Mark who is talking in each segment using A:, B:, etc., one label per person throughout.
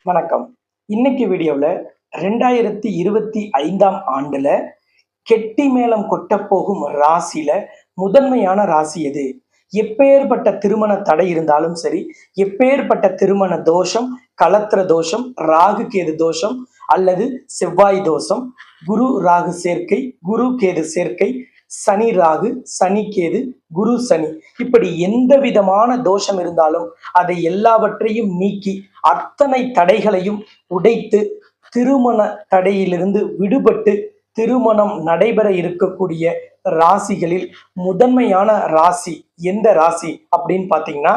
A: வணக்கம். இன்னைக்கு வீடியோவில் 2025ஆம் ஆண்டுல கெட்டி மேளம் கொட்டப் போகும் ராசியில முதன்மையான ராசி எது? எப்பேற்பட்ட திருமண தடை இருந்தாலும் சரி, எப்பேற்பட்ட திருமண தோஷம், களத்திர தோஷம், ராகு கேது தோஷம் அல்லது செவ்வாய் தோஷம், குரு ராகு சேர்க்கை, குரு கேது சேர்க்கை, சனி ராகு, சனி கேது, குரு சனி, இப்படி எந்த விதமான தோஷம் இருந்தாலும் அதை எல்லாவற்றையும் நீக்கி அத்தனை தடைகளையும் உடைத்து திருமண தடையிலிருந்து விடுபட்டு திருமணம் நடைபெற இருக்கக்கூடிய ராசிகளில் முதன்மையான ராசி எந்த ராசி அப்படின்னு பாத்தீங்கன்னா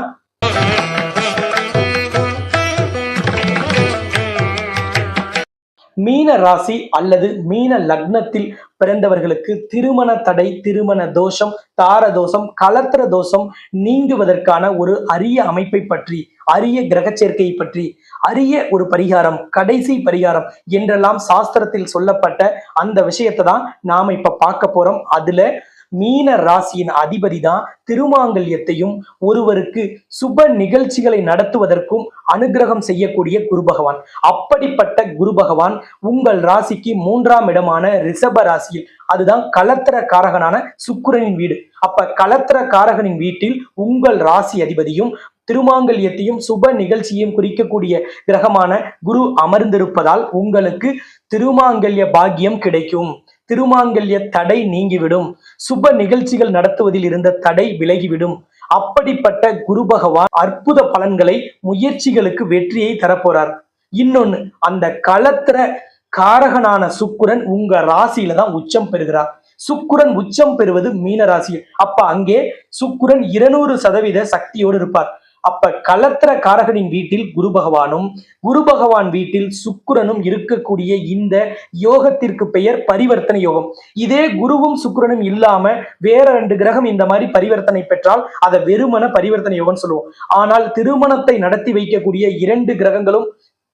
A: மீன ராசி அல்லது மீன லக்னத்தில் பிறந்தவர்களுக்கு திருமண தடை, திருமண தோஷம், தார தோஷம், களத்திர தோஷம் நீங்குவதற்கான ஒரு அரிய அமைப்பை பற்றி, அரிய கிரக சேர்க்கையை பற்றி, அரிய ஒரு பரிகாரம், கடைசி பரிகாரம் என்றெல்லாம் சாஸ்திரத்தில் சொல்லப்பட்ட அந்த விஷயத்தை தான் நாம இப்ப பார்க்க போறோம். அதுல மீன ராசியின் அதிபதி தான் திருமாங்கல்யத்தையும் ஒருவருக்கு சுப நிகழ்ச்சிகளை நடத்துவதற்கும் அனுகிரகம் செய்யக்கூடிய குரு பகவான். அப்படிப்பட்ட குரு பகவான் உங்கள் ராசிக்கு 3ஆம் இடமான ரிஷப ராசியில், அதுதான் களத்திர காரகனான சுக்கிரனின் வீடு. அப்ப களத்திர காரகனின் வீட்டில் உங்கள் ராசி அதிபதியும் திருமாங்கல்யத்தையும் சுப நிகழ்ச்சியையும் குறிக்கக்கூடிய கிரகமான குரு அமர்ந்திருப்பதால் உங்களுக்கு திருமாங்கல்ய பாக்கியம் கிடைக்கும். திருமாங்கல்ய தடை நீங்கிவிடும். சுப நிகழ்ச்சிகள் நடத்துவதில் இருந்த தடை விலகிவிடும். அப்படிப்பட்ட குரு பகவான் அற்புத பலன்களை, முயற்சிகளுக்கு வெற்றியை தரப்போறார். இன்னொன்னு, அந்த களத்திர காரகனான சுக்கிரன் உங்க ராசியில தான் உச்சம் பெறுகிறார். சுக்கிரன் உச்சம் பெறுவது மீன ராசியில். அப்ப அங்கே சுக்கிரன் 200% சக்தியோடு இருப்பார். அப்ப களத்திர காரகனின் வீட்டில் குரு பகவானும், குரு பகவான் வீட்டில் சுக்கிரனும் இருக்கக்கூடிய இந்த யோகத்திற்கு பெயர் பரிவர்த்தனை யோகம். இதே குருவும் சுக்கிரனும் இல்லாம வேற 2 கிரகம் இந்த மாதிரி பரிவர்த்தனை பெற்றால் அதை வெறுமன பரிவர்த்தனை யோகம் சொல்லுவோம். ஆனால் திருமணத்தை நடத்தி வைக்கக்கூடிய 2 கிரகங்களும்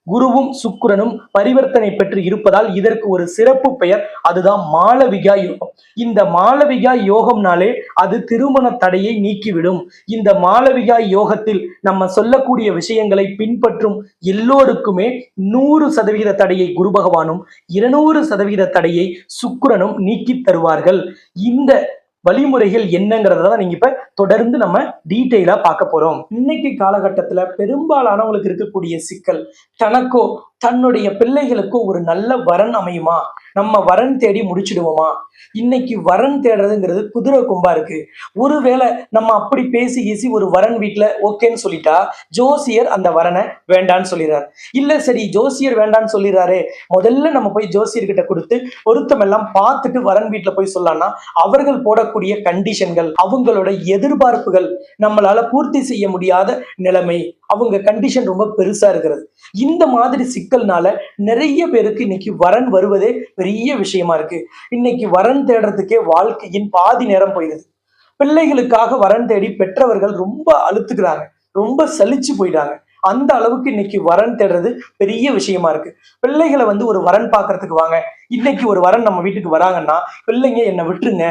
A: குருவும் சுக்கிரனும் பரிவர்த்தனை பெற்று இருப்பதால் இதற்கு ஒரு சிறப்பு பெயர், அதுதான் மாளவிகா யோகம். இந்த மாளவிகா யோகம்னாலே அது திருமண தடையை நீக்கிவிடும். இந்த மாளவிகா யோகத்தில் நம்ம சொல்லக்கூடிய விஷயங்களை பின்பற்றும் எல்லோருக்குமே 100% தடையை குரு பகவானும் 200% தடையை சுக்கிரனும் நீக்கி தருவார்கள். இந்த வழிமுறைகள் என்னங்கிறத தான் நீங்க இப்ப தொடர்ந்து நம்ம டீட்டெயிலா பார்க்க போறோம். இன்னைக்கு காலகட்டத்துல பெரும்பாலானவங்களுக்கு இருக்கக்கூடிய சிக்கல், தனக்கோ தன்னுடைய பிள்ளைகளுக்கோ ஒரு நல்ல வரன் அமையுமா, நம்ம வரன் தேடி முடிச்சிடுவோமா? இன்னைக்கு வரன் தேடுறதுங்கிறது குதிரை கொம்பா இருக்கு. ஒருவேளை நம்ம அப்படி பேசி ஈசி ஒரு வரன் வீட்டுல ஓகேன்னு சொல்லிட்டா ஜோசியர் அந்த வரனை வேண்டான்னு சொல்லிடுறாரு. இல்ல சரி ஜோசியர் வேண்டான்னு சொல்லிடுறாரு, முதல்ல நம்ம போய் ஜோசியர்கிட்ட கொடுத்து பொருத்தம் எல்லாம் பார்த்துட்டு வரன் வீட்டுல போய் சொல்லலாம்னா அவர்கள் போடக்கூடிய கண்டிஷன்கள், அவங்களோட எதிர்பார்ப்புகள் நம்மளால பூர்த்தி செய்ய முடியாத நிலைமை, அவங்க கண்டிஷன் ரொம்ப பெருசா இருக்கிறது. இந்த மாதிரி சிக்கல்னால நிறைய பேருக்கு இன்னைக்கு வரன் வருவதே பெரிய விஷயமா இருக்கு. இன்னைக்கு வரன் தேடுறதுக்கே வாழ்க்கையின் பாதி நேரம் போயிடுது. பிள்ளைகளுக்காக வரன் தேடி பெற்றவர்கள் ரொம்ப அழுத்துக்கிறாங்க, ரொம்ப சலிச்சு போயிட்டாங்க. அந்த அளவுக்கு இன்னைக்கு வரன் தேடுறது பெரிய விஷயமா இருக்கு. பிள்ளைகளை ஒரு வரன் பார்க்கறதுக்கு வாங்க, இன்னைக்கு ஒரு வரன் நம்ம வீட்டுக்கு வராங்கன்னா பிள்ளைங்க என்னை விட்டுருங்க,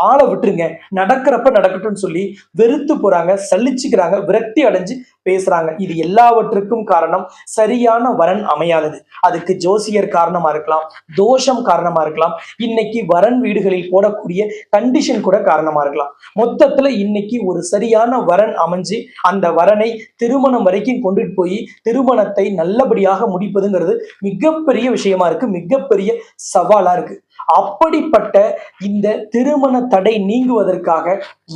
A: ஆளை விட்டுருங்க, நடக்கிறப்ப நடக்கட்டும்னு சொல்லி வெறுத்து போறாங்க, சலிச்சுக்கிறாங்க, விரக்தி அடைஞ்சு பேசுறாங்க. இது எல்லாவற்றுக்கும் காரணம் சரியான வரன் அமையாதது. அதுக்கு ஜோசியர் காரணமா இருக்கலாம், தோஷம் காரணமா இருக்கலாம், இன்னைக்கு வரன் வீடுகளில் போடக்கூடிய கண்டிஷன் கூட காரணமா இருக்கலாம். மொத்தத்துல இன்னைக்கு ஒரு சரியான வரன் அமைஞ்சு அந்த வரனை திருமணம் வரைக்கும் கொண்டுட்டு போய் திருமணத்தை நல்லபடியாக முடிப்பதுங்கிறது மிகப்பெரிய விஷயமா இருக்கு, மிகப்பெரிய சவாலா இருக்கு. அப்படிப்பட்ட இந்த திருமண தடை நீங்குவதற்காக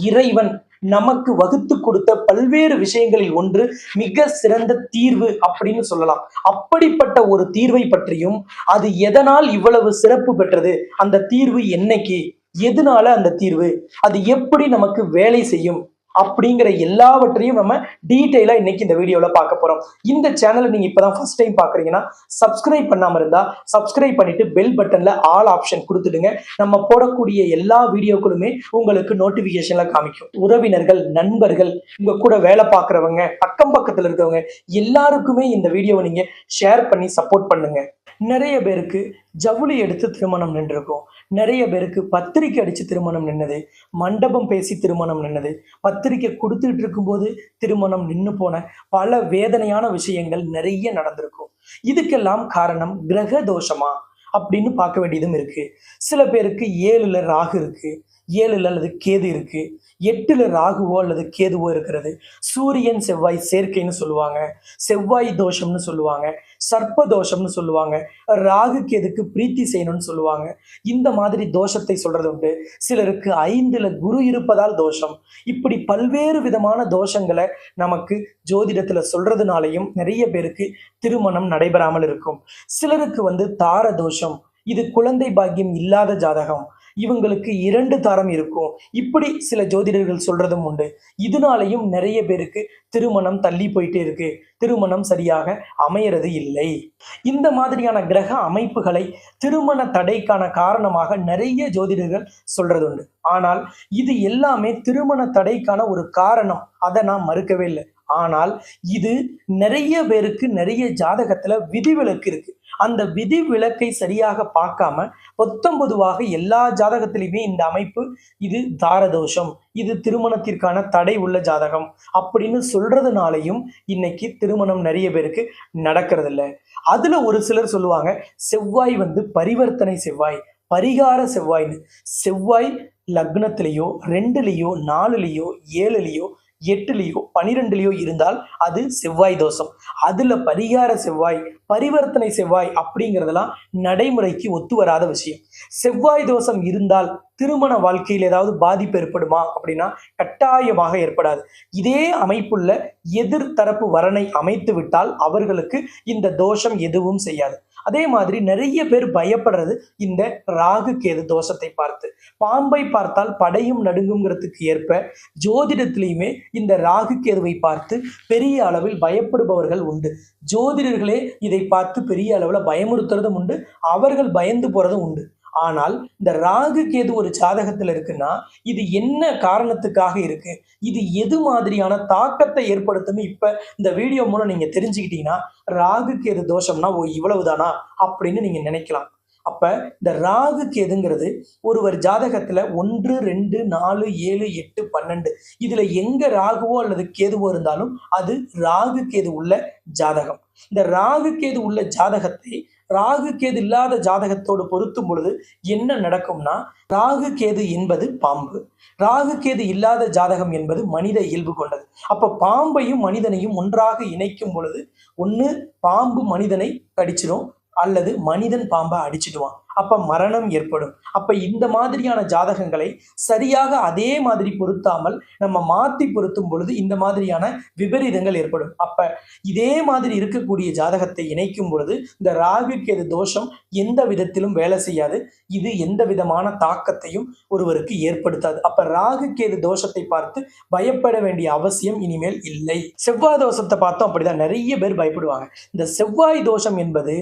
A: இறைவன் நமக்கு வகுத்து கொடுத்த பல்வேறு விஷயங்களில் ஒன்று மிக சிறந்த தீர்வு அப்படின்னு சொல்லலாம். அப்படிப்பட்ட ஒரு தீர்வை பற்றியும், அது எதனால் இவ்வளவு சிறப்பு பெற்றது, அந்த தீர்வு என்னைக்கு, எதனால அந்த தீர்வு, அது எப்படி நமக்கு வேலை செய்யும் அப்படிங்கிற எல்லாவற்றையும் நம்ம டீட்டெயிலா இன்னைக்கு இந்த வீடியோல பார்க்க போறோம். இந்த சேனலை நீங்க இப்பதான் ஃபர்ஸ்ட் டைம் பாக்குறீங்கன்னா சப்ஸ்கிரைப் பண்ணாம இருந்தா சப்ஸ்கிரைப் பண்ணிட்டு பெல் பட்டன்ல ஆல் ஆப்ஷன் கொடுத்துடுங்க. நம்ம போடக்கூடிய எல்லா வீடியோக்களுமே உங்களுக்கு நோட்டிபிகேஷன்ல காமிக்கும். உறவினர்கள், நண்பர்கள், உங்க கூட வேலை பார்க்கறவங்க, அக்கம் பக்கத்துல இருக்கவங்க எல்லாருக்குமே இந்த வீடியோவை நீங்க ஷேர் பண்ணி சப்போர்ட் பண்ணுங்க. நிறைய பேருக்கு ஜவுளி எடுத்து திருமணம் நின்றுருக்கும், நிறைய பேருக்கு பத்திரிக்கை அடிச்சு திருமணம் நின்னது, மண்டபம் பேசி திருமணம் நின்னது, பத்திரிக்கை கொடுத்துட்டு இருக்கும்போது திருமணம் நின்று போன பல வேதனையான விஷயங்கள் நிறைய நடந்திருக்கும். இதுக்கெல்லாம் காரணம் கிரக தோஷமா அப்படின்னு பார்க்க வேண்டியதும் இருக்கு. சில பேருக்கு 7ல ராகு இருக்கு, 7ல அல்லது கேது இருக்கு, 8ல ராகுவோ அல்லது கேதுவோ இருக்கிறது. சூரியன் செவ்வாய் சேர்க்கைன்னு சொல்லுவாங்க, செவ்வாய் தோஷம்னு சொல்லுவாங்க, சர்ப்ப தோஷம்னு சொல்லுவாங்க, ராகு கேதுக்கு பிரீத்தி செய்யணும்னு சொல்லுவாங்க. இந்த மாதிரி தோஷத்தை சொல்றது உண்டு. சிலருக்கு 5ல குரு இருப்பதால் தோஷம். இப்படி பல்வேறு விதமான தோஷங்களை நமக்கு ஜோதிடத்துல சொல்றதுனாலையும் நிறைய பேருக்கு திருமணம் நடைபெறாமல் இருக்கும். சிலருக்கு தார தோஷம், இது குழந்தை பாக்கியம் இல்லாத ஜாதகம், இவங்களுக்கு 2 தாரம் இருக்கும், இப்படி சில ஜோதிடர்கள் சொல்றதும் உண்டு. இதனாலையும் நிறைய பேருக்கு திருமணம் தள்ளி போயிட்டே இருக்கு, திருமணம் சரியாக அமையறது இல்லை. இந்த மாதிரியான கிரக அமைப்புகளை திருமண தடைக்கான காரணமாக நிறைய ஜோதிடர்கள் சொல்றது உண்டு. ஆனால் இது எல்லாமே திருமண தடைக்கான ஒரு காரணம், அதை நான் மறுக்கவே இல்லை. ஆனால் இது நிறைய பேருக்கு நிறைய ஜாதகத்துல விதிவிலக்கு இருக்கு. அந்த விதிவிலக்கை சரியாக பார்க்காம பொதுவாக எல்லா ஜாதகத்திலையுமே இந்த அமைப்பு இது தாரதோஷம், இது திருமணத்திற்கான தடை உள்ள ஜாதகம் அப்படின்னு சொல்றதுனாலையும் இன்னைக்கு திருமணம் நிறைய பேருக்கு நடக்கிறது இல்லை. அதுல ஒரு சிலர் சொல்லுவாங்க செவ்வாய் பரிவர்த்தனை செவ்வாய், பரிகார செவ்வாய்னு. செவ்வாய் லக்னத்திலேயோ 2லயோ 4லயோ 7லயோ 8லயோ 12லயோ இருந்தால் அது செவ்வாய் தோஷம். அதுல பரிகார செவ்வாய், பரிவர்த்தனை செவ்வாய் அப்படிங்கிறதெல்லாம் நடைமுறைக்கு ஒத்து வராத விஷயம். செவ்வாய் தோஷம் இருந்தால் திருமண வாழ்க்கையில் ஏதாவது பாதிப்பு ஏற்படுமா அப்படின்னா கட்டாயமாக ஏற்படாது. இதே அமைப்புள்ள எதிர்த்தரப்பு வரனை அமைத்து விட்டால் அவர்களுக்கு இந்த தோஷம் எதுவும் செய்யாது. அதே மாதிரி நிறைய பேர் பயப்படுறது இந்த ராகு கேது தோஷத்தை பார்த்து. பாம்பை பார்த்தால் படையும் நடுங்குங்கிறதுக்கு ஏற்ப ஜோதிடத்திலையுமே இந்த ராகு கேதுவை பார்த்து பெரிய அளவில் பயப்படுபவர்கள் உண்டு. ஜோதிடர்களே இதை பார்த்து பெரிய அளவில் பயமுறுத்துறதும் உண்டு, அவர்கள் பயந்து போறதும் உண்டு. ஆனால் இந்த ராகு கேது ஒரு ஜாதகத்துல இருக்குன்னா இது என்ன காரணத்துக்காக இருக்கு, இது எது மாதிரியான தாக்கத்தை ஏற்படுத்துன்னு இப்ப இந்த வீடியோ மூலம் நீங்க தெரிஞ்சுக்கிட்டீங்கன்னா ராகு கேது தோஷம்னா இவ்வளவுதானா அப்படின்னு நீங்க நினைக்கலாம். அப்ப இந்த ராகு கேதுங்கிறது ஒருவர் ஜாதகத்துல 1, 2, 4, 7, 8, 12 இதுல எங்க ராகுவோ அல்லது கேதுவோ இருந்தாலும் அது ராகு கேது உள்ள ஜாதகம். இந்த ராகு கேது உள்ள ஜாதகத்தை ராகு கேது இல்லாத ஜாதகத்தோடு பொருத்தும் பொழுது என்ன நடக்கும்னா, ராகு கேது என்பது பாம்பு, ராகு கேது இல்லாத ஜாதகம் என்பது மனித இயல்பு கொண்டது. அப்ப பாம்பையும் மனிதனையும் ஒன்றாக இணைக்கும் பொழுது ஒண்ணு பாம்பு மனிதனை கடிச்சிடும் அல்லது மனிதன் பாம்பை அடிச்சிடுவான், அப்ப மரணம் ஏற்படும். அப்ப இந்த மாதிரியான ஜாதகங்களை சரியாக அதே மாதிரி பொருத்தாமல் நம்ம மாத்தி பொருத்தும் பொழுது இந்த மாதிரியான விபரீதங்கள் ஏற்படும். அப்ப இதே மாதிரி இருக்கக்கூடிய ஜாதகத்தை இணைக்கும் பொழுது இந்த ராகு கேது தோஷம் எந்த விதத்திலும் வேலை செய்யாது, இது எந்த விதமான தாக்கத்தையும் ஒருவருக்கு ஏற்படுத்தாது. அப்ப ராகு கேது தோஷத்தை பார்த்து பயப்பட வேண்டிய அவசியம் இனிமேல் இல்லை. செவ்வாய் தோஷத்தை பார்த்தோம் அப்படிதான் நிறைய பேர் பயப்படுவாங்க. இந்த செவ்வாய் தோஷம் என்பது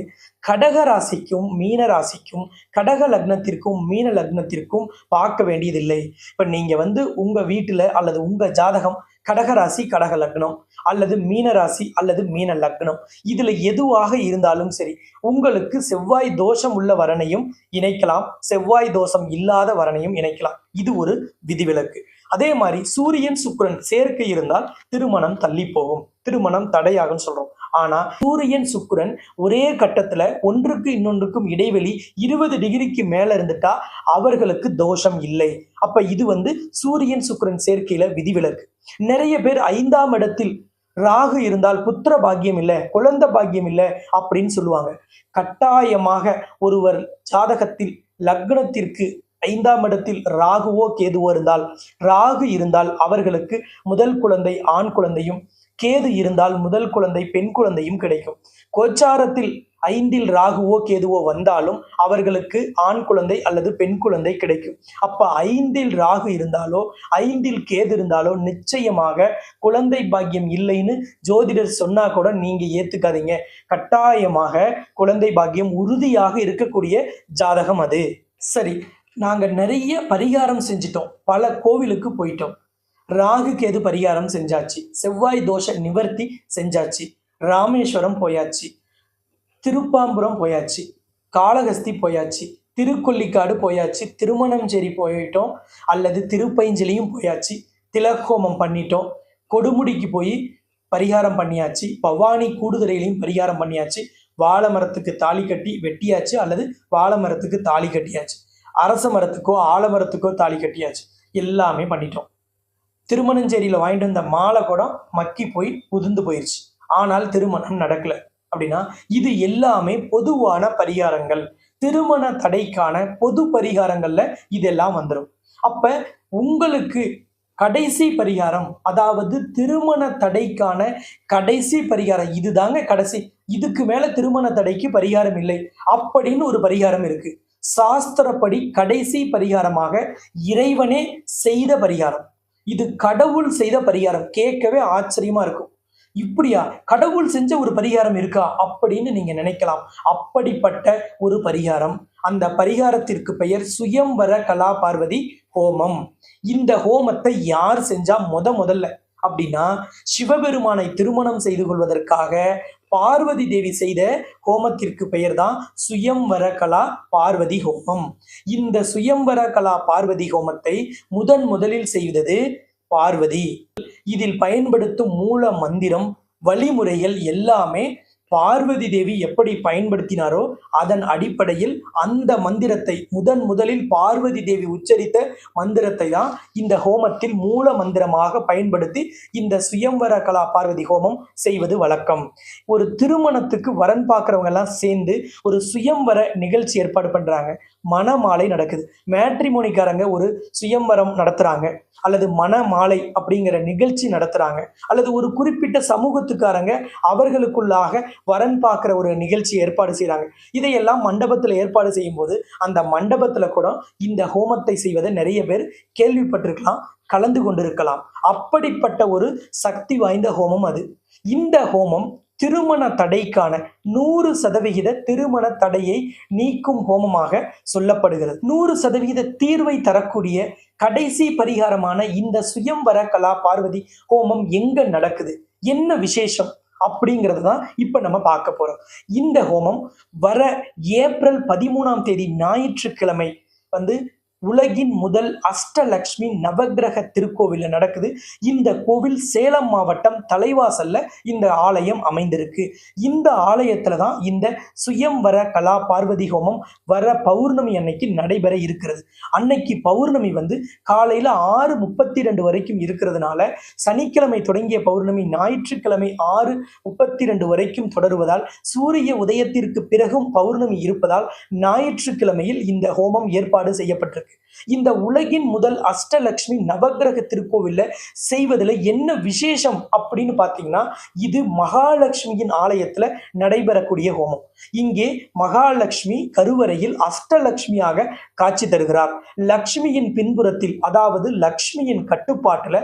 A: கடக ராசிக்கும் மீன ராசிக்கும், கடக லக்னத்திற்கும் மீன லக்னத்திற்கும் பார்க்க வேண்டியதில்லை. இப்ப நீங்க உங்க வீட்டுல அல்லது உங்க ஜாதகம் கடகராசி கடக லக்னம் அல்லது மீன ராசி அல்லது மீன லக்னம், இதுல எதுவாக இருந்தாலும் சரி உங்களுக்கு செவ்வாய் தோஷம் உள்ள வரனையும் இணைக்கலாம், செவ்வாய் தோஷம் இல்லாத வரனையும் இணைக்கலாம். இது ஒரு விதிவிலக்கு. அதே மாதிரி சூரியன் சுக்கிரன் சேர்க்கை இருந்தால் திருமணம் தள்ளி போகும், திருமணம் தடையாகும் சொல்றோம். ஆனா சூரியன் சுக்கிரன் ஒரே கட்டத்துல ஒன்றுக்கு இன்னொன்றுக்கும் இடைவெளி 20 டிகிரிக்கு மேல இருந்துட்டா அவர்களுக்கு தோஷம் இல்லை. அப்ப இது சூரியன் சுக்கிரன் சேர்க்கையில விதிவிலக்கு. நிறைய பேர் 5ஆம் இடத்தில் ராகு இருந்தால் புத்திர பாக்கியம் இல்லை, குழந்தை பாக்கியம் இல்லை அப்படின்னு சொல்லுவாங்க. கட்டாயமாக ஒருவர் ஜாதகத்தில் லக்னத்திற்கு 5ஆம் இடத்தில் ராகுவோ கேதுவோ இருந்தால், ராகு இருந்தால் அவர்களுக்கு முதல் குழந்தை ஆண் குழந்தையும், கேது இருந்தால் முதல் குழந்தை பெண் குழந்தையும் கிடைக்கும். கோச்சாரத்தில் 5இல் ராகுவோ கேதுவோ வந்தாலும் அவர்களுக்கு ஆண் குழந்தை அல்லது பெண் குழந்தை கிடைக்கும். அப்ப 5இல் ராகு இருந்தாலோ 5இல் கேது இருந்தாலோ நிச்சயமாக குழந்தை பாக்கியம் இல்லைன்னு ஜோதிடர் சொன்னா கூட நீங்க ஏத்துக்காதீங்க. கட்டாயமாக குழந்தை பாக்கியம் உறுதியாக இருக்கக்கூடிய ஜாதகம் அது. சரி, நாங்க நிறைய பரிகாரம் செஞ்சிட்டோம், பல கோவிலுக்கு போயிட்டோம், ராகு கேது பரிகாரம் செஞ்சாச்சு, செவ்வாய் தோஷ நிவர்த்தி செஞ்சாச்சு, ராமேஸ்வரம் போயாச்சு, திருப்பாம்புரம் போயாச்சு, காளகஸ்தி போயாச்சு, திருக்கொல்லிக்காடு போயாச்சு, திருமணஞ்சேரி போயிட்டோம் அல்லது திருப்பைஞ்சிலையும் போயாச்சு, திலகோமம் பண்ணிட்டோம், கொடுமுடிக்கு போய் பரிகாரம் பண்ணியாச்சு, பவானி கூடுதுறையிலையும் பரிகாரம் பண்ணியாச்சு, வாழை மரத்துக்கு தாலி கட்டி வெட்டியாச்சு, அல்லது வாழை மரத்துக்கு தாலி கட்டியாச்சு. அரச மரத்துக்கோ ஆலமரத்துக்கோ தாலி கட்டியாச்சு. எல்லாமே பண்ணிட்டோம். திருமணஞ்சேரியில வாங்கிட்டு வந்த மாலை கூட மக்கி போய் உதிர்ந்து போயிருச்சு. ஆனால் திருமணம் நடக்கல அப்படின்னா இது எல்லாமே பொதுவான பரிகாரங்கள். திருமண தடைக்கான பொது பரிகாரங்கள்ல இதெல்லாம் வந்துடும். அப்ப உங்களுக்கு கடைசி பரிகாரம், அதாவது திருமண தடைக்கான கடைசி பரிகாரம் இதுதாங்க கடைசி, இதுக்கு மேல திருமண தடைக்கு பரிகாரம் இல்லை அப்படின்னு ஒரு பரிகாரம் இருக்கு. சாஸ்திரப்படி கடைசி பரிகாரமாக இறைவனே செய்த பரிகாரம். இது கடவுள் செய்த பரிகாரம். கேட்கவே ஆச்சரியமா இருக்கும். இப்படியா கடவுள் செஞ்ச ஒரு பரிகாரம் இருக்கா அப்படின்னு நீங்க நினைக்கலாம். அப்படிப்பட்ட ஒரு பரிகாரம். அந்த பரிகாரத்திற்கு பெயர் சுயம்வர கலா பார்வதி ஹோமம். இந்த ஹோமத்தை யார் செஞ்சா முதல்ல அப்படின்னா சிவபெருமானை திருமணம் செய்து கொள்வதற்காக பார்வதி தேவி செய்த ஹோமத்திற்கு பெயர் தான் சுயம்வர கலா பார்வதி ஹோமம். இந்த சுயம்வர கலா பார்வதி ஹோமத்தை முதலில் செய்தது பார்வதி. இதில் பயன்படுத்தும் மூல மந்திரம், வழிமுறைகள் எல்லாமே பார்வதி தேவி எப்படி பயன்படுத்தினாரோ அதன் அடிப்படையில் அந்த மந்திரத்தை முதலில் பார்வதி தேவி உச்சரித்த மந்திரத்தை தான் இந்த ஹோமத்தில் மூல மந்திரமாக பயன்படுத்தி இந்த சுயம்வர கலா பார்வதி ஹோமம் செய்வது வழக்கம். ஒரு திருமணத்துக்கு வரன் பார்க்குறவங்க எல்லாம் சேர்ந்து ஒரு சுயம்வர நிகழ்ச்சி ஏற்பாடு பண்றாங்க. மணமாலை நடக்குது. மேட்ரிமோனிக்காரங்க ஒரு சுயம்வரம் நடத்துறாங்க, அல்லது மணமாலை அப்படிங்கிற நிகழ்ச்சி நடத்துறாங்க, அல்லது ஒரு குறிப்பிட்ட சமூகத்துக்காரங்க அவர்களுக்குள்ளாக வரன் பார்க்குற ஒரு நிகழ்ச்சி ஏற்பாடு செய்கிறாங்க. இதையெல்லாம் மண்டபத்தில் ஏற்பாடு செய்யும் போது அந்த மண்டபத்தில் கூட இந்த ஹோமத்தை செய்வதை நிறைய பேர் கேள்விப்பட்டிருக்கலாம், கலந்து கொண்டிருக்கலாம். அப்படிப்பட்ட ஒரு சக்தி வாய்ந்த ஹோமம் அது. இந்த ஹோமம் திருமண தடைக்கான 100% திருமண தடையை நீக்கும் ஹோமமாக சொல்லப்படுகிறது. 100% தீர்வை தரக்கூடிய கடைசி பரிகாரமான இந்த சுயம்வர கலா பார்வதி ஹோமம் எங்க நடக்குது, என்ன விசேஷம் அப்படிங்கிறது தான் இப்ப நம்ம பார்க்க போறோம். இந்த ஹோமம் வர ஏப்ரல் 13ஆம் தேதி ஞாயிற்றுக்கிழமை உலகின் முதல் அஷ்டலக்ஷ்மி நவகிரக திருக்கோவில்ல நடக்குது. இந்த கோவில் சேலம் மாவட்டம் தலைவாசல்ல இந்த ஆலயம் அமைந்திருக்கு. இந்த ஆலயத்துல தான் இந்த சுயம்வர கலா பார்வதி ஹோமம் வர பௌர்ணமி அன்னைக்கு நடைபெற இருக்கிறது. அன்னைக்கு பௌர்ணமி காலையில 6:32 வரைக்கும் இருக்கிறதுனால சனிக்கிழமை தொடங்கிய பௌர்ணமி ஞாயிற்றுக்கிழமை 6:32 வரைக்கும் தொடருவதால் சூரிய உதயத்திற்கு பிறகும் பௌர்ணமி இருப்பதால் ஞாயிற்றுக்கிழமையில் இந்த ஹோமம் ஏற்பாடு செய்யப்பட்டிருக்கு. இந்த உலகின் முதல் அஷ்டலக்ஷ்மி நவகிரக திருக்கோவில்ல செய்வதில் என்ன விசேஷம் அப்படின்னு பார்த்தீங்கன்னா, இது மகாலட்சுமியின் ஆலயத்துல நடைபெறக்கூடிய ஹோமம். இங்கே மகாலட்சுமி கருவறையில் அஷ்டலக்ஷ்மியாக காட்சி தருகிறார். லக்ஷ்மியின் பின்புறத்தில், அதாவது லக்ஷ்மியின் கட்டுப்பாட்டுல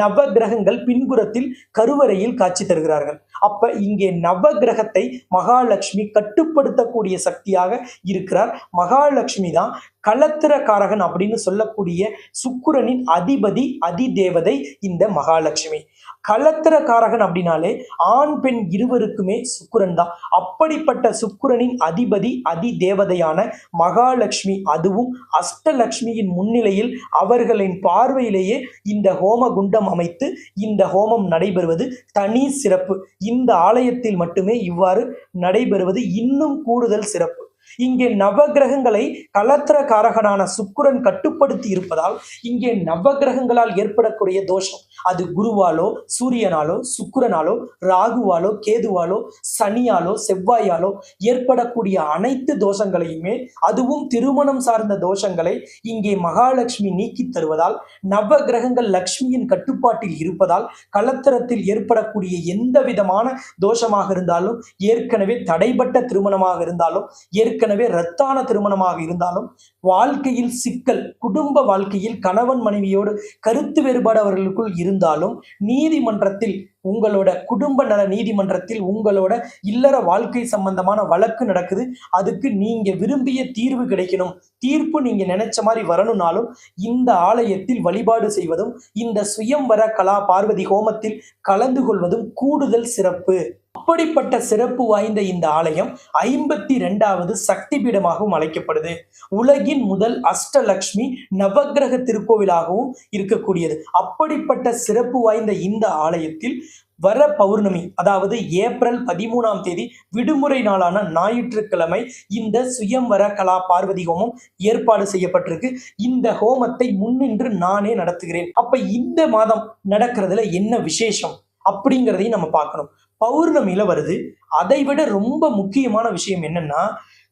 A: நவகிரகங்கள் பின்புறத்தில் கருவறையில் காட்சி தருகிறார்கள். அப்ப இங்கே நவகிரகத்தை மகாலட்சுமி கட்டுப்படுத்தக்கூடிய சக்தியாக இருக்கிறார். மகாலட்சுமி தான் களத்திரக்காரகன் அப்படின்னு சொல்லக்கூடிய சுக்கிரனின் அதிபதி, அதிதேவதை இந்த மகாலட்சுமி. களத்திரக்காரகன் அப்படின்னாலே ஆண் பெண் இருவருக்குமே சுக்கிரன் தான். அப்படிப்பட்ட சுக்கிரனின் அதிபதி, அதிதேவதையான மகாலட்சுமி, அதுவும் அஷ்டலக்ஷ்மியின் முன்னிலையில் அவர்களின் பார்வையிலேயே இந்த ஹோம குண்டம் அமைத்து இந்த ஹோமம் நடைபெறுவது தனி சிறப்பு. இந்த ஆலயத்தில் மட்டுமே இவ்வாறு நடைபெறுவது இன்னும் கூடுதல் சிறப்பு. இங்கே நவகிரகங்களை களத்திரக்காரகனான சுக்கிரன் கட்டுப்படுத்தி இருப்பதால் இங்கே நவகிரகங்களால் ஏற்படக்கூடிய தோஷம், அது குருவாலோ சூரியனாலோ சுக்கிரனாலோ ராகுவாலோ கேதுவாலோ சனியாலோ செவ்வாயாலோ ஏற்படக்கூடிய அனைத்து தோஷங்களையுமே, அதுவும் திருமணம் சார்ந்த தோஷங்களை இங்கே மகாலட்சுமி நீக்கி தருவதால், நவகிரகங்கள் லட்சுமியின் கட்டுப்பாட்டில் இருப்பதால் களத்திரத்தில் ஏற்படக்கூடிய எந்த விதமான தோஷமாக இருந்தாலும், ஏற்கனவே தடைபட்ட திருமணமாக இருந்தாலும், ஏற்கனவே ரத்தான திருமணமாக இருந்தாலும், வாழ்க்கையில் சிக்கல், குடும்ப வாழ்க்கையில் கணவன் மனைவியோடு கருத்து வேறுபாடு அவர்களுக்குள் இருந்தாலும், நீதிமன்றத்தில் உங்களோட குடும்ப நல நீதிமன்றத்தில் உங்களோட இல்லற வாழ்க்கை சம்பந்தமான வழக்கு நடக்குது, அதுக்கு நீங்க விரும்பிய தீர்வு கிடைக்கணும், தீர்ப்பு நீங்க நினைச்ச மாதிரி வரணும்னாலும் இந்த ஆலயத்தில் வழிபாடு செய்வதும் இந்த சுயம்வர கலா பார்வதி ஹோமத்தில் கலந்து கொள்வதும் கூடுதல் சிறப்பு. அப்படிப்பட்ட சிறப்பு வாய்ந்த இந்த ஆலயம் 52வது சக்தி பீடமாகவும் அழைக்கப்படுது. உலகின் முதல் அஷ்டலக்ஷ்மி நவகிரக திருக்கோவிலாகவும் இருக்கக்கூடியது. அப்படிப்பட்ட சிறப்பு வாய்ந்த இந்த ஆலயத்தில் வர பௌர்ணமி அதாவது ஏப்ரல் 13ஆம் தேதி விடுமுறை நாளான ஞாயிற்றுக்கிழமை இந்த சுயம்வர கலா பார்வதி ஹோமம் ஏற்பாடு செய்யப்பட்டிருக்கு. இந்த ஹோமத்தை முன்னின்று நானே நடத்துகிறேன். அப்ப இந்த மாதம் நடக்கிறதுல என்ன விசேஷம் அப்படிங்கிறதையும் நம்ம பார்க்கணும். பௌர்ணமியில வருது. அதை விட ரொம்ப முக்கியமான விஷயம் என்னன்னா,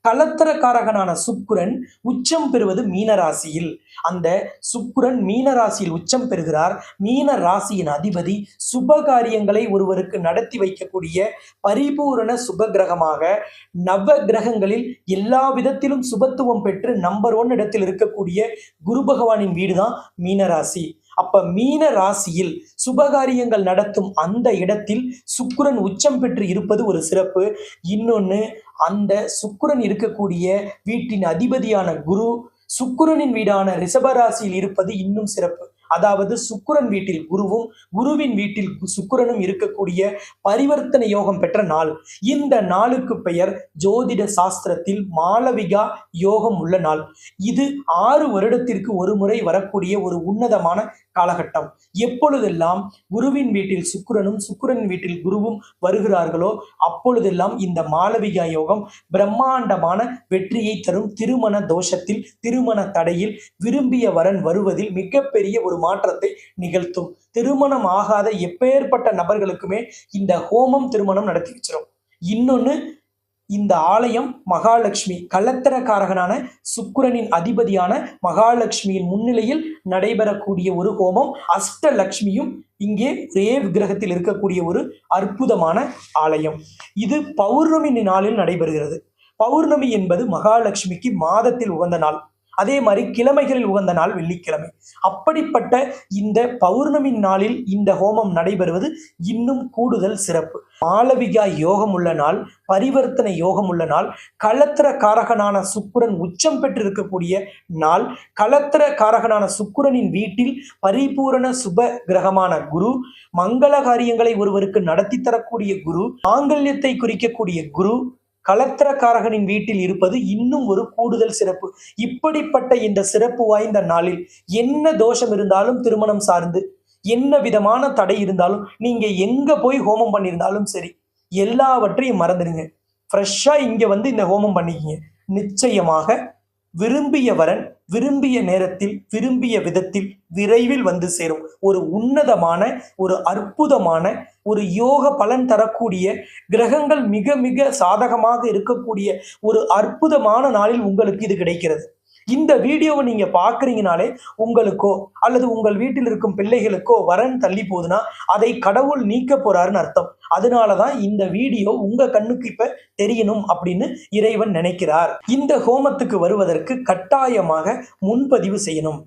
A: கலத்திரக்காரகனான சுக்கிரன் உச்சம் பெறுவது மீன ராசியில். அந்த சுக்கிரன் மீன ராசியில் உச்சம் பெறுகிறார். மீன ராசியின் அதிபதி சுபகாரியங்களை ஒருவருக்கு நடத்தி வைக்கக்கூடிய பரிபூரண சுப கிரகமாக நவ கிரகங்களில் எல்லா விதத்திலும் சுபத்துவம் பெற்று நம்பர் 1 இடத்தில் இருக்கக்கூடிய குரு பகவானின் வீடுதான் மீன ராசி. அப்ப மீன ராசியில் சுபகாரியங்கள் நடத்தும் அந்த இடத்தில் சுக்கிரன் உச்சம் பெற்று இருப்பது ஒரு சிறப்பு. இன்னொன்னு, அந்த சுக்கிரன் இருக்கக்கூடிய வீட்டின் அதிபதியான குரு சுக்கிரனின் வீடான ரிஷபராசியில் இருப்பது இன்னும் சிறப்பு. அதாவது சுக்கிரன் வீட்டில் குருவும் குருவின் வீட்டில் சுக்கிரனும் இருக்கக்கூடிய பரிவர்த்தனை யோகம் பெற்ற நாள். இந்த நாளுக்கு பெயர் ஜோதிட சாஸ்திரத்தில் மாளவிகா யோகம் உள்ள நாள். இது 6 வருடத்திற்கு ஒரு முறை வரக்கூடிய ஒரு உன்னதமான காலகட்டம். எப்பொழுதெல்லாம் குருவின் வீட்டில் சுக்கிரனும் சுக்கிரன் வீட்டில் குருவும் வருகிறார்களோ அப்பொழுதெல்லாம் இந்த மாளவிகா யோகம் பிரம்மாண்டமான வெற்றியை தரும். திருமண தோஷத்தில், திருமண தடையில், விரும்பிய வரன் வருவதில் மிகப்பெரிய ஒரு மாற்றத்தை நிகழ்த்தும். திருமணம் ஆகாத எப்பேற்பட்ட நபர்களுக்குமே இந்த ஹோமம் திருமணம் நடத்தி வச்சிரும். இன்னொன்னு, இந்த ஆலயம் மகாலட்சுமி கலத்திரக்காரகனான சுக்கிரனின் அதிபதியான மகாலட்சுமியின் முன்னிலையில் நடைபெறக்கூடிய ஒரு ஹோமம். அஷ்டலட்சுமியும் இங்கே ஒரே விக்கிரகத்தில் இருக்கக்கூடிய ஒரு அற்புதமான ஆலயம். இது பௌர்ணமி நாளில் நடைபெறுகிறது. பௌர்ணமி என்பது மகாலட்சுமிக்கு மாதத்தில் உகந்த நாள். அதே மாதிரி கிழமைகளில் உகந்த நாள் வெள்ளிக்கிழமை. அப்படிப்பட்ட இந்த பௌர்ணமி நாளில் இந்த ஹோமம் நடைபெறுவது இன்னும் கூடுதல் சிறப்பு. மாளவிகா யோகம் உள்ள நாள், பரிவர்த்தனை யோகம் உள்ள நாள், கலத்திர காரகனான சுக்கிரன் உச்சம் பெற்றிருக்கக்கூடிய நாள், கலத்திர காரகனான சுக்கிரனின் வீட்டில் பரிபூரண சுப கிரகமான குரு, மங்கள காரியங்களை ஒருவருக்கு நடத்தி தரக்கூடிய குரு, மாங்கல்யத்தை குறிக்கக்கூடிய குரு கலத்திரக்காரகனின் வீட்டில் இருப்பது இன்னும் ஒரு கூடுதல் சிறப்பு. இப்படிப்பட்ட இந்த சிறப்பு வாய்ந்த நாளில் என்ன தோஷம் இருந்தாலும் திருமணம் சார்ந்து, என்ன விதமான தடை இருந்தாலும், நீங்க எங்க போய் ஹோமம் பண்ணியிருந்தாலும் சரி, எல்லாவற்றையும் மறந்துடுங்க. ஃப்ரெஷ்ஷா இங்க வந்து இந்த ஹோமம் பண்ணிக்கிங்க. நிச்சயமாக விரும்பிய வரன் விரும்பிய நேரத்தில், விரும்பிய விதத்தில் விரைவில் வந்து சேரும். ஒரு உன்னதமான, ஒரு அற்புதமான, ஒரு யோக பலன் தரக்கூடிய, கிரகங்கள் மிக மிக சாதகமாக இருக்கக்கூடிய ஒரு அற்புதமான நாளில் உங்களுக்கு இது கிடைக்கிறது. இந்த வீடியோவை நீங்க பாக்குறீங்கனாலே உங்களுக்கோ அல்லது உங்கள் வீட்டில் இருக்கும் பிள்ளைகளுக்கோ வரன் தள்ளி போகுதுன்னா அதை கடவுள் நீக்க போறாருன்னு அர்த்தம். அதனாலதான் இந்த வீடியோ உங்க கண்ணுக்கு இப்ப தெரியணும் அப்படின்னு இறைவன் நினைக்கிறார். இந்த ஹோமத்துக்கு வருவதற்கு கட்டாயமாக முன்பதிவு செய்யணும்.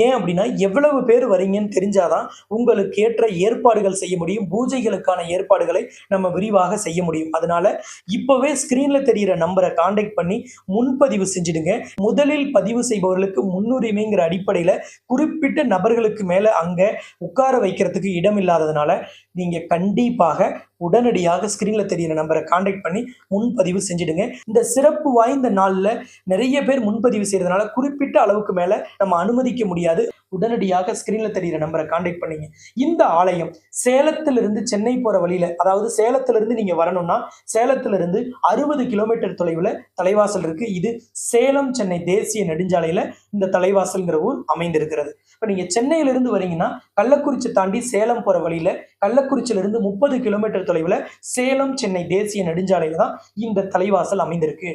A: ஏன் அப்படின்னா எவ்வளவு பேர் வரீங்கன்னு தெரிஞ்சாதான் உங்களுக்கு ஏற்ற ஏற்பாடுகள் செய்ய முடியும். பூஜைகளுக்கான ஏற்பாடுகளை நம்ம விரிவாக செய்ய முடியும். அதனால இப்பவே ஸ்கிரீன்ல தெரிகிற நம்பரை கான்டாக்ட் பண்ணி முன்பதிவு செஞ்சிடுங்க. முதலில் பதிவு செய்பவர்களுக்கு முன்னுரிமைங்கிற அடிப்படையில குறிப்பிட்ட நபர்களுக்கு மேல அங்க உட்கார வைக்கிறதுக்கு இடம் இல்லாததுனால நீங்க கண்டிப்பாக உடனடியாக ஸ்கிரீன்ல தெரிகிற நம்பரை கான்டாக்ட் பண்ணி முன்பதிவு செஞ்சிடுங்க. இந்த சிறப்பு வாய்ந்த நாள்ல நிறைய பேர் முன்பதிவு செய்யறதுனால குறிப்பிட்ட அளவுக்கு மேல நம்ம அனுமதிக்க முடியாது. உடனடியாக ஸ்கிரீன்ல தெரிகிற நம்பரை கான்டாக்ட் பண்ணீங்க. இந்த ஆலயம் சேலத்திலிருந்து சென்னை போற வழியில, அதாவது சேலத்திலிருந்து நீங்க வரணும்னா சேலத்திலிருந்து 60 கிலோமீட்டர் தொலைவுல தலைவாசல் இருக்கு. இது சேலம் சென்னை தேசிய நெடுஞ்சாலையில இந்த தலைவாசல்ங்கிற ஊர் அமைந்திருக்கிறது. இப்ப நீங்க சென்னையிலிருந்து வரீங்கன்னா கள்ளக்குறிச்சி தாண்டி சேலம் போற வழியில கள்ளக்குறிச்சியிலிருந்து 30 கிலோமீட்டர் தொலைவுல சேலம் சென்னை தேசிய நெடுஞ்சாலையில தான் இந்த தலைவாசல் அமைந்திருக்கு.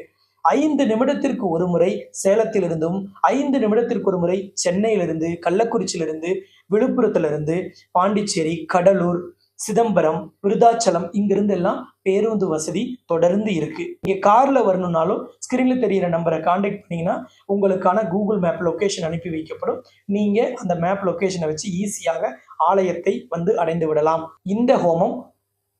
A: 5 நிமிடத்திற்கு ஒரு முறை சேலத்திலிருந்தும் 5 நிமிடத்திற்கு ஒரு முறை சென்னையிலிருந்து, கள்ளக்குறிச்சியிலிருந்து, விழுப்புரத்திலிருந்து, பாண்டிச்சேரி, கடலூர், சிதம்பரம், விருதாச்சலம் இங்கிருந்து எல்லாம் பேருந்து வசதி தொடர்ந்து இருக்கு. நீங்க கார்ல வரணும்னாலும் ஸ்கிரீன்ல தெரிகிற நம்பரை கான்டாக்ட் பண்ணீங்கன்னா உங்களுக்கான கூகுள் மேப் லொகேஷன் அனுப்பி வைக்கப்படும். நீங்க அந்த மேப் லொகேஷனை வச்சு ஈஸியாக ஆலயத்தை வந்து அடைந்து விடலாம். இந்த ஹோமம்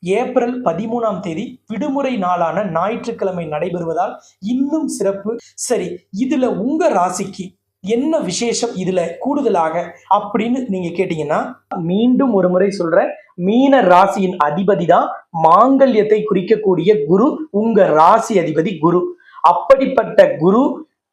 A: ஏப்ரல் 13ஆம் தேதி விடுமுறை நாளான ஞாயிற்றுக்கிழமை நடைபெறுவதால் இன்னும் சிறப்பு. சரி, இதுல உங்க ராசிக்கு என்ன விசேஷம் இதுல கூடுதலாக அப்படின்னு நீங்க கேட்டீங்கன்னா, மீண்டும் ஒரு முறை சொல்றேன், மீன ராசியின் அதிபதி தான் மாங்கல்யத்தை குறிக்கக்கூடிய குரு. உங்க ராசி அதிபதி குரு. அப்படிப்பட்ட குரு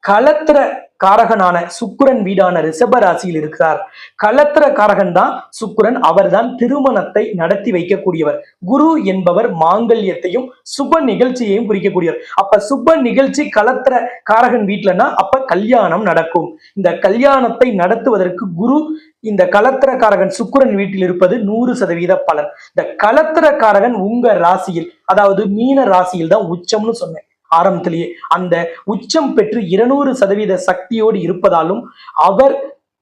A: கலத்திர காரகனான சுக்கிரன் வீடான ரிஷப ராசியில் இருக்கிறார். களத்திர காரகன் தான் சுக்கிரன், அவர்தான் திருமணத்தை நடத்தி வைக்கக்கூடியவர். குரு என்பவர் மாங்கல்யத்தையும் சுப நிகழ்ச்சியையும் குறிக்கக்கூடியவர். அப்ப சுப நிகழ்ச்சி களத்திர காரகன் வீட்டுலன்னா அப்ப கல்யாணம் நடக்கும். இந்த கல்யாணத்தை நடத்துவதற்கு குரு இந்த களத்திரக்காரகன் சுக்கிரன் வீட்டில் இருப்பது 100% பலன். இந்த களத்திரக்காரகன் உங்க ராசியில், அதாவது மீன ராசியில் தான் உச்சம்னு சொன்னேன் ஆரம்பத்திலேயே. அந்த உச்சம் பெற்று 200% சக்தியோடு இருப்பதாலும் அவர்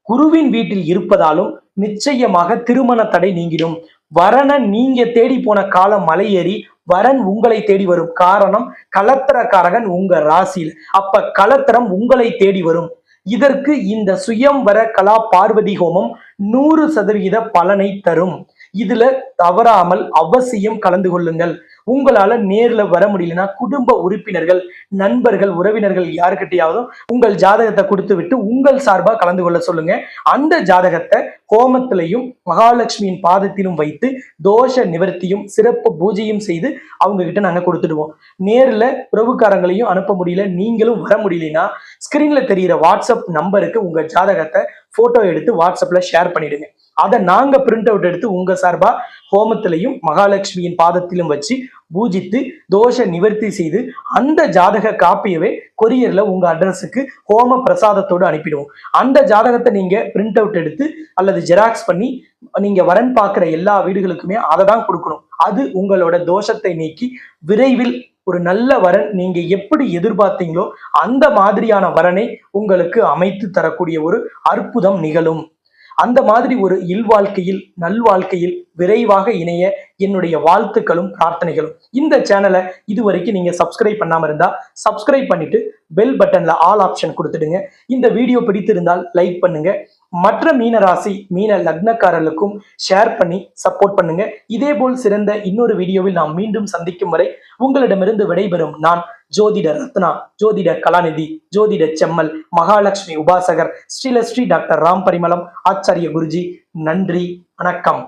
A: குருவின் வீட்டில் இருப்பதாலும் நிச்சயமாக திருமண தடை நீங்கிடும். வரனை நீங்க தேடி போன காலம் மலையேறி வரன் உங்களை தேடி வரும். காரணம், களத்திரக்காரகன் உங்க ராசியில். அப்ப களத்திரம் உங்களை தேடி வரும். இதற்கு இந்த சுயம்வர கலா பார்வதி ஹோமம் 100% பலனை தரும். இதுல தவறாமல் அவசியம் கலந்து கொள்ளுங்கள். உங்களால நேர்ல வர முடியலன்னா குடும்ப உறுப்பினர்கள், நண்பர்கள், உறவினர்கள் யாருக்கிட்டையாவது உங்கள் ஜாதகத்தை கொடுத்து விட்டு உங்கள் சார்பா கலந்து கொள்ள சொல்லுங்க. அந்த ஜாதகத்தை ஹோமத்திலையும் மகாலட்சுமியின் பாதத்திலும் வைத்து தோஷ நிவர்த்தியும் சிறப்பு பூஜையும் செய்து அவங்க கிட்ட நாங்க கொடுத்துடுவோம். நேர்ல உறவுக்காரங்களையும் அனுப்ப முடியல, நீங்களும் வர முடியலன்னா ஸ்கிரீன்ல தெரிகிற வாட்ஸ்அப் நம்பருக்கு உங்க ஜாதகத்தை போட்டோ எடுத்து வாட்ஸ்அப்ல ஷேர் பண்ணிடுங்க. அதை நாங்க பிரிண்ட் அவுட் எடுத்து உங்க சார்பா ஹோமத்திலையும் மகாலட்சுமியின் பாதத்திலும் வச்சு பூஜித்து தோஷ நிவர்த்தி செய்து அந்த ஜாதக காப்பியவே கொரியர்ல உங்க அட்ரஸுக்கு ஹோம பிரசாதத்தோடு அனுப்பிடுவோம். அந்த ஜாதகத்தை நீங்க பிரிண்ட் அவுட் எடுத்து அல்லது ஜெராக்ஸ் பண்ணி நீங்க வரன் பார்க்குற எல்லா வீடுகளுக்குமே அதை தான் கொடுக்கணும். அது உங்களோட தோஷத்தை நீக்கி விரைவில் ஒரு நல்ல வரன் நீங்க எப்படி எதிர்பார்த்தீங்களோ அந்த மாதிரியான வரனை உங்களுக்கு அமைத்து தரக்கூடிய ஒரு அற்புதம் நிகழும். அந்த மாதிரி ஒரு இல்வாழ்க்கையில் நல்வாழ்க்கையில் விரைவாக இணைய என்னுடைய வாழ்த்துக்களும் பிரார்த்தனைகளும். இந்த சேனலை இதுவரைக்கும் நீங்க சப்ஸ்கிரைப் பண்ணாம இருந்தா சப்ஸ்கிரைப் பண்ணிட்டு பெல் பட்டன்ல ஆல் ஆப்ஷன் கொடுத்துடுங்க. இந்த வீடியோ பிடித்திருந்தால் லைக் பண்ணுங்க. மற்ற மீன ராசி மீன லக்னக்காரர்களுக்கும் ஷேர் பண்ணி சப்போர்ட் பண்ணுங்க. இதே போல் சிறந்த இன்னொரு வீடியோவில் நாம் மீண்டும் சந்திக்கும் வரை உங்களிடமிருந்து விடைபெறும் நான் ஜோதிட ரத்னா, ஜோதிட கலாநிதி, ஜோதிட செம்மல், மகாலட்சுமி உபாசகர், ஸ்ரீலஸ்ரீ டாக்டர் ராம் பரிமளம் ஆச்சாரிய குருஜி. நன்றி, வணக்கம்.